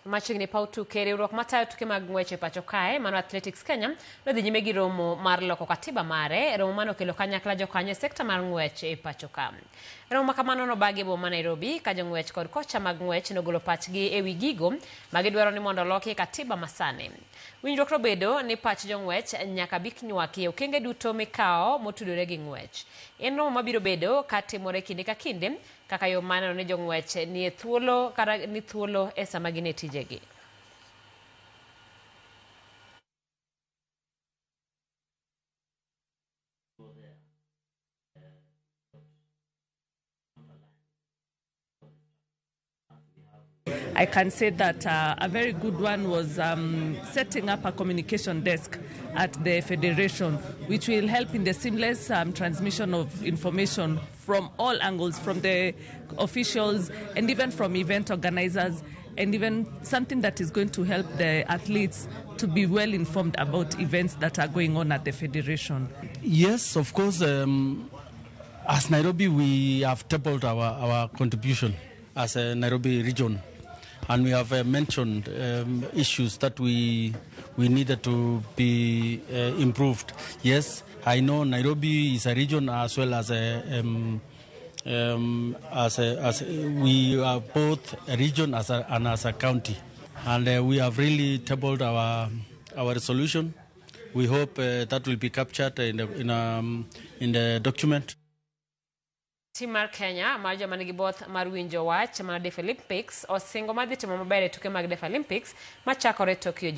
Machigni pautu kere urok matayo tuke mag ng'weche pachoka mano Athletics Kenya nodhi nyime gi romo mar loko katiba mare romo mano kelo kanyakla jokanye sekta mar ng'wech e pachoka. Romo makamano nobagi boma Nairobi ka jong'wech kod kocha mag ng'wech nogolo pachgi e wi gigo magidwaro ni mondo loki katiba masani. Winjruok nobedo ni pach jong'wech nyaka bik nywaki okenge duto mikao motudore gi ng'wech. En romo mabiro bedo katimore kinde ka kinde kaka yo maneno ni jong'wech ni thuolo kata ni thuolo e sama gin e tijegi. I can say that a very good one was setting up a communication desk at the Federation, which will help in the seamless transmission of information from all angles, from the officials and even from event organizers, and even something that is going to help the athletes to be well informed about events that are going on at the Federation. Yes, of course. As Nairobi, we have tabled our contribution as a Nairobi region. And we have mentioned issues that we needed to be improved. Yes, I know Nairobi is a region as well as we are both a region and as a county, and we have really tabled our resolution. We hope that will be captured in the document. Team mar Kenya mar joma nigi both mar winjo wach mar Deaf Olympics osingo madhi timo maber e tuke mag Deaf Olympics machakore Tokyo